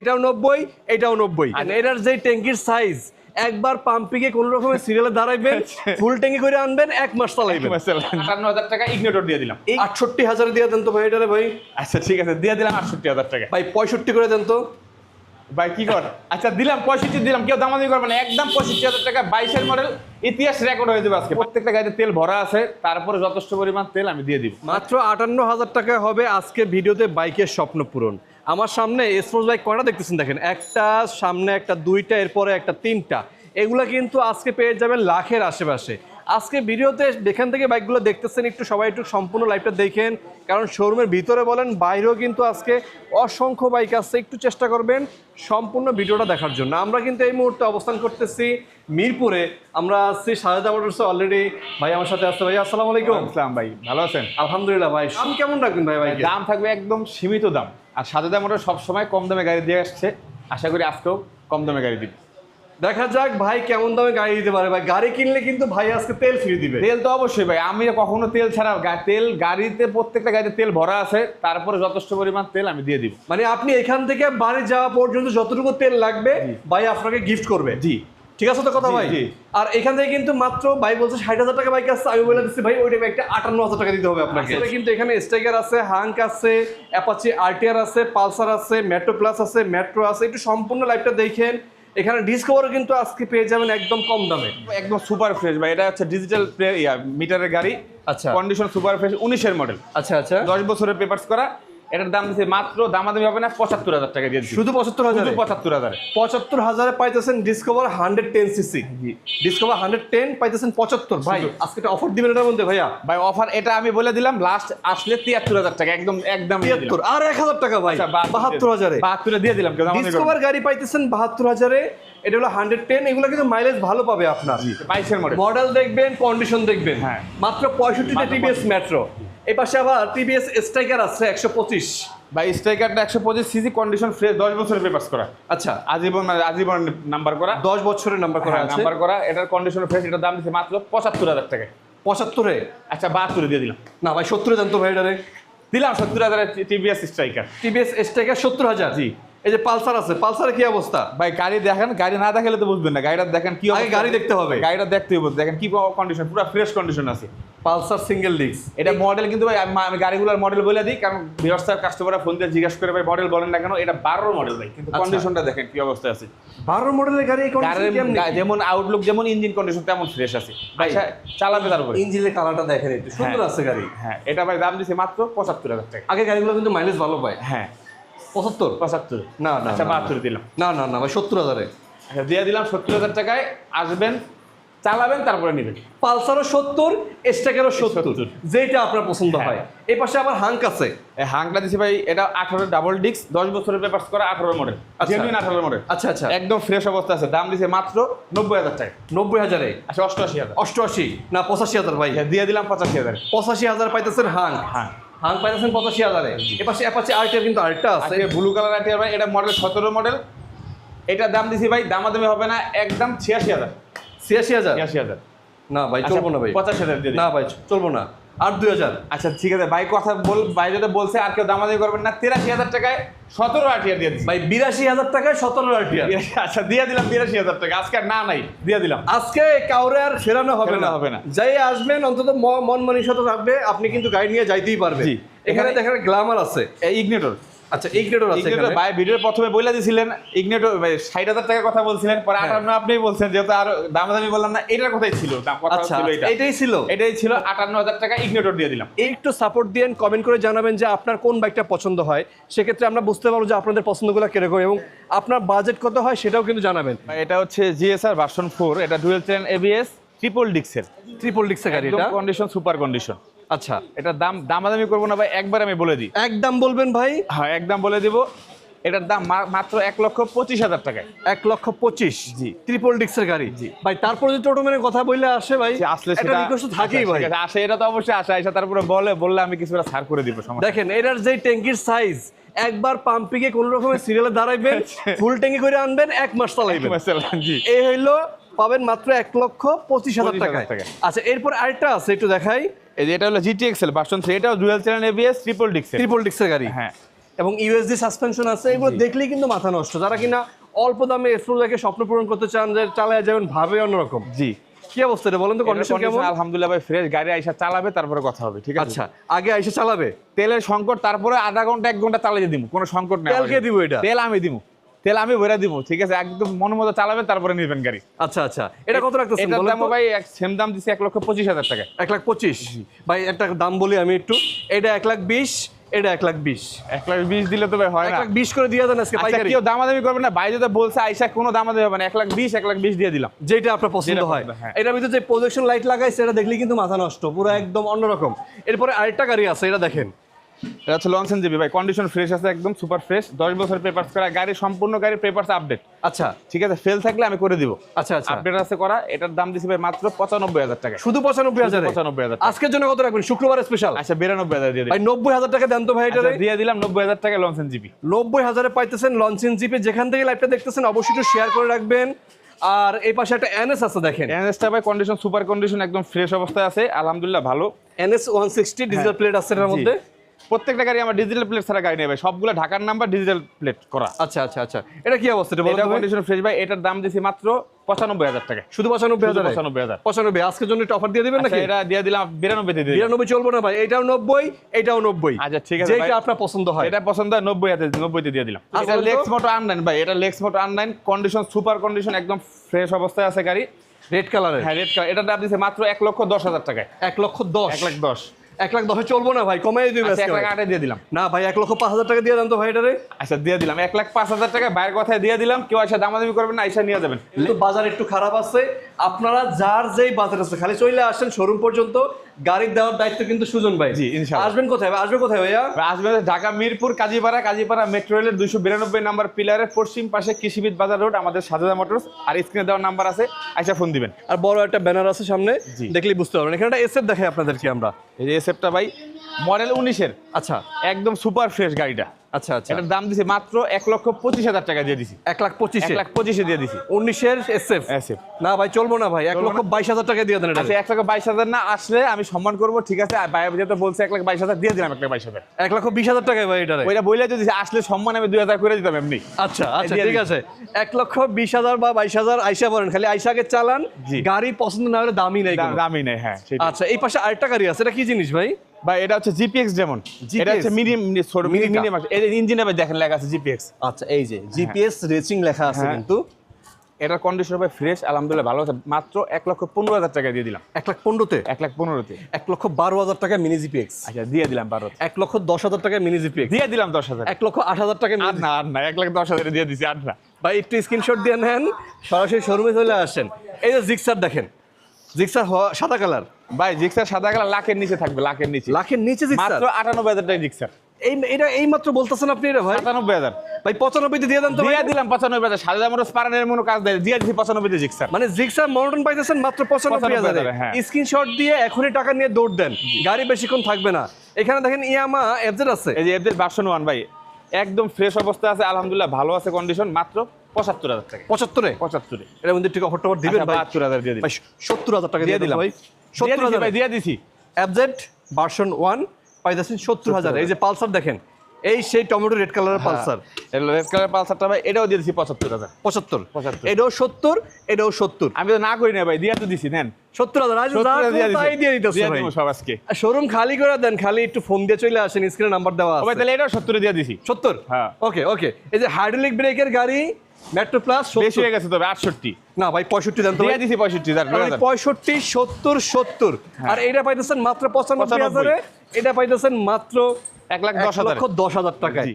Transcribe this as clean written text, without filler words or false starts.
এটাও 90, এটাও 90। এটার যে ট্যাঙ্কির সাইজ একবার পাম্পিকে কোন রকমের সিরিয়ালে দাঁড়াইবেন, ফুল ট্যাঙ্কি করে আনবেন, 1 মাস চালাইবেন। 58,000 টাকা ইগনিটর দিয়ে দিলাম। 68,000 দিয়ে দেন তো ভাই এটারে ভাই। আচ্ছা ঠিক আছে, দিয়ে দিলাম 68,000 টাকা। ভাই 65 করে দেন তো। ভাই কি কর, আচ্ছা দিলাম 65 দিলাম, কেউ দামাদামি করবে না, একদম 65,000 টাকা। 22-এর মডেল, ইতিহাস রেকর্ড হয়ে যাবে আজকে। প্রত্যেকটা গাড়িতে তেল ভরা আছে, তারপরে যথেষ্ট পরিমাণ তেল আমি দিয়ে দিব। মাত্র 58,000 টাকা হবে আজকে ভিডিওতে বাইকের স্বপ্ন পূরণ। আমার সামনে স্পোর্টস বাইক কয়টা দেখতেছেন দেখেন, একটা সামনে, একটা দুইটা, এরপরে একটা তিনটা। এগুলা কিন্তু আজকে পেয়ে যাবেন লাখের আশেপাশে। আজকে ভিডিওতে যেখান থেকে বাইকগুলো দেখতেছেন একটু সবাই একটু সম্পূর্ণ লাইভটা দেখেন, কারণ শোরুমের ভিতরে বলেন বাইরেও কিন্তু আজকে অসংখ্য বাইক আছে। একটু চেষ্টা করবেন সম্পূর্ণ ভিডিওটা দেখার জন্য। আমরা কিন্তু এই মুহূর্তে অবস্থান করতেছি মিরপুরে। আমরা আসছি সাজেদা মোটরসে অলরেডি। ভাই আমার সাথে আসছে। ভাই আসসালামু আলাইকুম। আসসালাম ভাই, ভালো আছেন? আলহামদুলিল্লাহ ভাই। দাম কেমন রাখবেন ভাই? ভাই দাম থাকবে একদম সীমিত দাম। আর সাজেদা মোটর সবসময় কম দামে গাড়ি দিয়ে আসছে, আশা করি আজকেও কম দামে গাড়ি দিবে। দেখা যাক ভাই কেমন দামে গাড়ি দিতে পারে। ভাই গাড়ি কিনলে কিন্তু ভাই আজকে তেল ফ্রি দিবে। তেল তো অবশ্যই ভাই, আমি কখনো তেল ছাড়া তেল গাড়িতে, প্রত্যেকটা গাড়িতে তেল ভরা আছে, তারপরে যথেষ্ট পরিমাণ তেল আমি দিয়ে দিব। মানে আপনি এখান থেকে বাড়ি যাওয়া পর্যন্ত যতটুকু তেল লাগবে ভাই আপনাকে গিফট করবে। জি ঠিক আছে তো কথা ভাই? আর এখান থেকে কিন্তু মাত্র ভাই বলছে 60,000 টাকা বাইক আছে, আমি বলে দিচ্ছি ভাই ওইটা একটা 58,000 টাকা দিতে হবে আপনাকে। কিন্তু এখানে স্ট্রাইকার আছে, হাঙ্ক আছে, অ্যাপাচি আরটিআর আছে, পালসার আছে, মেট্রো প্লাস আছে, মেট্রো আছে। একটু সম্পূর্ণ লাইভটা দেখেন। এখানে ডিসকভারও কিন্তু আজকে পেয়ে যাবেন একদম কম দামে, একদম সুপার ফ্রেশ ভাই। এটা হচ্ছে ডিজিটাল মিটারের গাড়ি। আচ্ছা কন্ডিশন সুপার ফ্রেশ, 19-এর মডেল। আচ্ছা আচ্ছা 10 বছরের পেপারস করা। এটার দাম দিচ্ছে মাত্র, দামাদামি হবে না, 75,000 টাকা দিয়ে দিচ্ছি। শুধু 75,000? 75,000। 75,000 পাইতেছেন ডিসকভার 110 সিসি। ডিসকভার 110 পাইতেছেন 75। ভাই আজকে একটা অফার দিবেন এটার মধ্যে ভাইয়া? ভাই অফার এটা আমি বলে দিলাম, লাস্ট আসলে 73,000 টাকা, একদম একদম 73 আর 1,000 টাকা ভাই। 72,000 72 দিয়ে দিলাম। ডিসকভার গাড়ি পাইতেছেন 72,000। এটা হলো 110। এগুলো কিন্তু মাইলেজ ভালো পাবে আপনার। 22-এর মডেল। মডেল দেখবেন, কন্ডিশন দেখবেন। হ্যাঁ। মাত্র 65টা টিভিএস মেট্রো। এই পাশে আবার টিভিএস স্ট্রাইকার আছে 125। ভাই স্ট্রাইকারটা 125 সিসি, কন্ডিশন ফ্রেশ, 10 বছরের পেপারস করা। আচ্ছা আজীবন, মানে আজীবন নাম্বার করা, 10 বছরের নাম্বার করা আছে। নাম্বার করা। এটার কন্ডিশন ফ্রেশ, এটার দাম দিচ্ছে মাত্র 75,000 টাকা। 75-এ? আচ্ছা 72 দিয়ে দিলাম। না ভাই 70 জানতো ভাই এটারে। দিলাম 70,000 টিভিএস স্ট্রাইকার। TVS striker 70,000। জি। এই যে পালসার আছে, পালসারের কি অবস্থা? ভাই গাড়ি দেখেন, গাড়ি না দেখালে তো বুঝবেন না। গাড়িটা দেখেন কি আগে অবস্থা। গাড়ি দেখতে হবে। গাড়িটা দেখতে হবে, দেখেন কি কন্ডিশন, পুরো ফ্রেশ কন্ডিশন আছে। Pulsar single disc. এটা মডেল কিন্তু ভাই, আমি গাড়িগুলোর মডেল বলে দিই, কারণ ভিউয়ার্সরা কাস্টমাররা ফোন দিয়ে জিজ্ঞাসা করে ভাই মডেল বলেন না কেন। এটা 12 মডেল ভাই, কিন্তু কন্ডিশনটা দেখেন কি অবস্থায় আছে। 12 মডেলের গাড়ি এই কন্ডিশন কেমন? যেমন আউটলুক, যেমন ইঞ্জিন কন্ডিশন তেমন ফ্রেশ আছে ভাই। চালাবে তারপরে ইঞ্জিনের কালারটা দেখেন, একটু সুন্দর আছে গাড়ি। হ্যাঁ, এটা ভাই দাম দিছে মাত্র 75,000 টাকা। আগে গাড়িগুলো কিন্তু মাইলেজ ভালো পায়। হ্যাঁ 75? না না আচ্ছা 72 দিলাম। না না না ভাই 70,000-এ। আচ্ছা দিয়ে দিলাম 70,000 টাকায়। আসবেন, চালাবেন, তারপরে নেবেন। পালসারও 70, স্ট্রাইকারও 70, যেটা আপনার পছন্দ হয়। এই পাশে আবার হাঙ্ক আছে। এই হাঙ্কটা দিছি ভাই, এটা 18 ডাবল ডিস্ক, 10 বছরের পেপারস করা, 18 মডেল, জেনুইন 18 মডেল। আচ্ছা আচ্ছা একদম ফ্রেশ অবস্থা আছে। দাম দিছে মাত্র 90,000 টাকা। 90,000-এ? আচ্ছা 88,000। 88 না 85,000 ভাই। দিয়ে দিলাম 85,000। 85,000 পাইতেছেন হাঙ্ক। হ্যাঁ, হাঙ্ক পাইতেছেন 85,000-এ। এ পাশে অ্যাপাচি আরটিআর কিন্তু আরেকটা আছে, ব্লু কালার আইটিআর ভাই। এটা মডেল 17 মডেল। এটার দাম দিছি ভাই, দামাদামি হবে না, একদম 86,000। 86,000? 86,000 না ভাই চলবো না ভাই। 85,000 দিয়ে দিন। না ভাই চলবো না। আর 2,000? আচ্ছা ঠিক আছে ভাই, কথা ভাই যেটা বলছে আর কেউ দামাদামি করবেন না। 83,000 টাকায় 17 আরটিআর দিয়ে দিচ্ছি ভাই। 82,000 টাকায় 17 আরটিআর। আচ্ছা দিয়ে দিলাম 83,000 টাকা। আজকে আর না নাই, দিয়ে দিলাম। আজকে কাউরে আর ফেরানো হবে না। হবে না। যাই আসবেন অন্তত মন মানসিকতা থাকবে, আপনি কিন্তু গাড়ি নিয়ে যাইতেই পারবেন। জি। এখানে দেখেন গ্ল্যামার আছে, এই ইগনিটর। আচ্ছা ইগনিটর আছে এখানে। ভাই ভিডিওর প্রথমে বলে দিছিলেন ইগনিটর ভাই 60,000 টাকার কথা বলছিলেন, পরে 58 আপনিই বলছেন, যেহেতু আর দামাদামি বললাম না, এটার কথাই ছিল। কথা আচ্ছা ছিল এটা, এটাই ছিল। এটাই ছিল। 58,000 টাকা ইগনিটর দিয়ে দিলাম। একটু সাপোর্ট দিয়েন, কমেন্ট করে জানাবেন যে আপনার কোন বাইকটা পছন্দ হয়। সেক্ষেত্রে আমরা বুঝতে পারবো যে আপনাদের পছন্দগুলো কিরকম এবং আপনার বাজেট কত হয় সেটাও কিন্তু জানাবেন। এটা হচ্ছে জিএসআর ভার্সন 4। এটা ডুয়েল চেন এবিএস, ট্রিপল ডিক্সের। ট্রিপল ডিক্সের গাড়ি এটা? Condition super condition. আচ্ছা এটার দামাদামি করবো না ভাই, একবার আমি বলে দিই। একদম বলবেন ভাই? হ্যাঁ একদম বলে দিব। এটার দাম মাত্র 1,25,000 টাকায়। 1,25,000? জি। ট্রিপল ডিক্সের গাড়ি। জি। ভাই তারপরে যদি টোটোম্যানের কথা বললে আসে ভাই, আসলে একটা রিকোয়েস্ট থাকেই ভাই। আসে, এটা তো অবশ্যই আসে। আইসা তারপরে বললে আমি কিছুটা ছাড় করে দিব। দেখেন এটার যে ট্যাঙ্কির সাইজ একবার পাম্পিকে কোন রকমের সিরিয়ালে দাঁড়াইবেন, ফুল ট্যাঙ্কি করে আনবেন, 1 মাস চালাইবেন। জি। এই হইলো পাবেন মাত্র 1,25,000 টাকায়। টাকা। আচ্ছা এরপর আরেকটা আছে, একটু দেখাই। এই যে এটা হলো জিটিএক্সএল ভার্সন 3। এটাও ডুয়াল চ্যানেল এবিএস, ট্রিপল ডিক্সের। ট্রিপল ডিক্সের গাড়ি। হ্যাঁ এবং ইউএসডি সাসপেনশন আছে, এগুলো দেখলেই কিন্তু মাথা নষ্ট। যারা কিনা অল্প দামে এক্সপ্লোর বাইকে স্বপ্ন পূরণ করতে চান, যে চালায় যাবেন ভাবে অন্যরকম। জি, কি অবস্থা এটা বলেন তো, কন্ডিশন কেমন? আলহামদুলিল্লাহ ভাই ফ্রেশ, গাড়ি আইসা চালাবে তারপরে কথা হবে, ঠিক আছে? আচ্ছা, আগে আইসা চালাবে, তেলের সংকট, তারপরে আধা ঘন্টা 1 ঘন্টা চালিয়ে দিব, কোনো সংকট নেই। তেল কে দিব? এটা তেল আমি দিব, তেল আমি ভরে দিব, ঠিক আছে? একদম মন মতো চালাবেন, তারপরে নেবেন গাড়ি। আচ্ছা আচ্ছা, এটা কত রাখতেছেন এটার বলেন দাম তো? ভাই সেম দাম দিছি 1,25,000 টাকা। 1,25,000 ভাই, একটা দাম বলি আমি একটু, এটা 1,20,000, এটা 1,20,000। 1,20,000 দিলে তো ভাই হয় না। 1,20,000 করে দিয়ে দেন আজকে আচ্ছা, পাইকারি। কেউ দামাদামি করবে না ভাই, যদি বলছে আইসা কোনো দামাদামি হবে না, 1,20,000 দিয়ে দিলাম। যেটা আপনার পছন্দ যেটা হয়। পছন্দ, হ্যাঁ। এটার ভিতরে যে প্রজেকশন লাইট লাগাইছে, এটা দেখলেই কিন্তু মাথা নষ্ট, পুরো একদম অন্যরকম। এরপরে আরেকটা গাড়ি আছে, এটা দেখেন, এটা হচ্ছে লঞ্চেন জিবি ভাই, কন্ডিশন ফ্রেশ আছে, একদম সুপার ফ্রেশ, 10 বছর পেপারস করা গাড়ি, সম্পূর্ণ গাড়ির পেপারস আপডেট। আচ্ছা ঠিক আছে, ফেল থাকলে আমি করে দিব। আচ্ছা আচ্ছা, আপডেট আছে করা। এটার দাম দিছি ভাই মাত্র 95,000 টাকা। শুধু 95,000? 95,000 আজকের জন্য কত রাখবেন? শুক্রবার স্পেশাল। আচ্ছা, 92,000 দিয়ে দিই। ভাই 90,000 টাকা দেন তো ভাই, এটা আচ্ছা, দিয়ে দিলাম 90,000 টাকা লঞ্চেন জিবি। 90,000-এ পাইতেছেন লঞ্চিং জিপে। যেখান থেকে লাইভটা দেখতেছেন অবশ্যই একটু শেয়ার করে রাখবেন। আর এই পাশে একটা এনএস আছে দেখেন, এনএসটা ভাই কন্ডিশন সুপার কন্ডিশন, একদম ফ্রেশ অবস্থায় আছে, আলহামদুলিল্লাহ ভালো। এনএস 160 ডিজিটাল প্লেট আছে এর মধ্যে। প্রত্যেকটা গাড়ি আমার ডিজিটাল প্লেট ছাড়া গাড়ি নেই ভাই, সবগুলো ঢাকার নাম্বার, ডিজিটাল প্লেট করা। আচ্ছা আচ্ছা আচ্ছা, এটা কি অবস্থা এটা বলুন এটা তো ভাই? কন্ডিশন ফ্রেশ ভাই, এটার দাম দিছি মাত্র 95,000 টাকা। শুধু 95,000? 95,000। 95 আজকের জন্য একটা অফার দিয়ে দিবেন আচ্ছা, নাকি? এটা দিয়ে দিলাম 92 দিয়ে দিলাম। 92 চলবো না ভাই, এটাও 90, এটাও 90। আচ্ছা, ঠিক আছে ভাই, যেটা আপনার পছন্দ হয়। এটা পছন্দ হয় 90 তে দিয়ে দিলাম। আর এটা বলুন তো? লেক্স মোটো আনলাইন ভাই, এটা লেক্স মোটো আনলাইন, কন্ডিশন সুপার কন্ডিশন, একদম ফ্রেশ অবস্থায় আছে গাড়ি। রেড কালারের? হ্যাঁ, রেড কালার। এটার দাম দিছে মাত্র 1,10,000 টাকায়। 1,10,000? 1,10,000। 1,10,000 চলবো না ভাই, কমাই দিবেন আচ্ছা, আজকে ভাই। 1,08,000 দিয়ে দিলাম। না ভাই, 1,05,000 টাকা দিয়ে দেন তো ভাই এটারে। আচ্ছা, দিয়ে দিলাম 1,05,000 টাকা, বাইরের কথায় দিয়ে দিলাম। কেউ আসে দামাদামি করবেন না, আইসা নিয়ে যাবেন। কিন্তু বাজার একটু খারাপ আছে, আপনারা যার যেই বাজার আছে খালি চলে আসেন শোরুম পর্যন্ত। গাড়ির দেওয়ার দায়িত্ব কিন্তু সুজন ভাই। জি, ইনশাআল্লাহ। আসবেন কোথায়? আসবে কোথায় ভাইয়া? আসবেন ঢাকা মিরপুর কাজীপাড়া মেট্রো রেলের 292 নাম্বার পিলারের পশ্চিম পাশে কৃষিবিদ বাজার রোড, আমাদের সাজেদা মোটরস। আর স্ক্রিনে দেওয়ার নাম্বার আছে, আইসা ফোন দিবেন। আর বড় একটা ব্যানার আছে সামনে, জি। দেখলেই বুঝতে পারবেন। এখানে একটা এসএফ দেখাই আপনাদেরকে আমরা। এই যে এসএফটা ভাই, মডেল 19-এর, আচ্ছা একদম সুপার ফ্রেশ গাড়িটা। আচ্ছা আচ্ছা, এটার দাম দিছি মাত্র 1,25,000 টাকা দিয়ে দিছি। 1,25,000? 1,25,000 দিয়ে দিছি। 19-এর এসএফ? SF না ভাই চলবো না ভাই, চলবো না? 1,22,000 টাকা দিয়ে দেন এটা। আচ্ছা, 1,22,000 না আসলে আমি সম্মান করবো, ঠিক আছে? ভাই যেহেতু বলছে 1,22,000 দিয়ে দিলাম, 1,22,000। 1,20,000 টাকায় ভাই এটারে? ওইটা বইলে যদি আসলে সম্মান আমি 2,000 করে দিতাম এমনি। আচ্ছা আচ্ছা, দিয়ে ঠিক দিচ্ছি। আছে। 1,20,000 বা 22,000 আইসা বলেন, খালি আইসাকে চালান। জি। গাড়ি পছন্দ না হলে দামই নাই কোনো। দামি নেই, হ্যাঁ সেটা। আচ্ছা, এই পাশে আরেকটা গাড়ি আছে, এটা কি জিনিস ভাই? ভাই এটা হচ্ছে জিপিএক্স যেমন, এটা হচ্ছে মিডিয়াম মিনিটা। এই ইঞ্জিনে ভাই দেখেন লেখা আছে জিপিএক্স। আচ্ছা, এই যে জিপিএস রেসিং লেখা আছে হ্যাঁ। কিন্তু। এটার কন্ডিশন ভাই ফ্রেশ, আলহামদুলিল্লাহ ভালো আছে। মাত্র 1,15,000 টাকা দিয়ে দিলাম। 1,15,000-তে? 1,15,000-তে। 1,12,000 টাকা মিনি জিপিএক্স। আচ্ছা, দিয়ে দিলাম 12। 1,10,000 টাকা মিনি জিপিএক্স। দিয়ে দিলাম 10,000। 1,08,000 টাকা আর না, 1,10,000 দিয়ে দিছি, আর না। ভাই একটু স্ক্রিনশট দিয়ে নেন, সরাসরি শোরুমে চলে আসেন। এই যে জিক্সার দেখেন, জিক্সার সাদা কালার। ভাই জিক্সার সাদা কালার, লাখের নিচে থাকবে, লাখের নিচে। লাখের নিচে জিক্সার? মাত্র 98,000 টাকা জিক্সার। এটা এই মাত্র বলতেছেন আপনি এটা ভাই? 98,000 ভাই 95 দিয়ে দেন তো ভাই। দিয়ে দিলাম 95,000। সাজেদা মোটরস পারানের মনো কাজ দেয়, দিয়ে দিছি 95 জিক্সার। মানে জিক্সার মনোটন পাইতেছেন মাত্র 95,000। হ্যাঁ। স্ক্রিনশট দিয়ে এখনই টাকা নিয়ে দৌড় দেন, গাড়ি বেশিক্ষণ থাকবে না। এখানে দেখেন ইয়ামা এফজেড আছে। এই যে এফজেড ভার্সন 1 ভাই, একদম ফ্রেশ অবস্থায় আছে, আলহামদুলিল্লাহ ভালো আছে কন্ডিশন। মাত্র 75,000 টাকা। 75-এ? 75-এ। এর মধ্যে ঠিক অফার টফার দিবেন ভাই? 72,000 দিয়ে দিলাম। ভাই 70,000 টাকা দিয়ে দিলাম ভাই। দিয়ে দিছি ভাই, দিয়ে দিছি। এফজেড ভার্সন 1 পাইতেছেন 70,000। এই যে পালসার দেখেন, এই সেই টমেটো রেড কালারের পালসার। রেড কালার পালসারটা ভাই, এটাও দিয়ে দিছি 75,000। 75? এটাও 70, এটাও 70। আমি তো না করি না ভাই, দিয়ে তো দিছি। নেন 70,000 আজ তাই দিয়ে দিতেছে ভাই। সব আজকে শোরুম খালি করে দেন, খালি একটু ফোন দিয়ে চলে আসেন, স্ক্রিনে নাম্বার দেওয়া ভাই, আছে। তাহলে এটাও 70 দিয়ে দিছি। 70? হ্যাঁ। ওকে ওকে। এই যে হাইড্রোলিক ব্রেকের গাড়ি মেট্রো প্লাস বেশি হয়ে গেছে তবে 68 না ভাই 65 দেন তো দিয়ে ভাই। দিছি 65,000। 65, 70, 70। আর এটা পাইতেছেন মাত্র 95,000-এ। এটা পাইতেছেন মাত্র 1,10,000 1,10,000 টাকায়।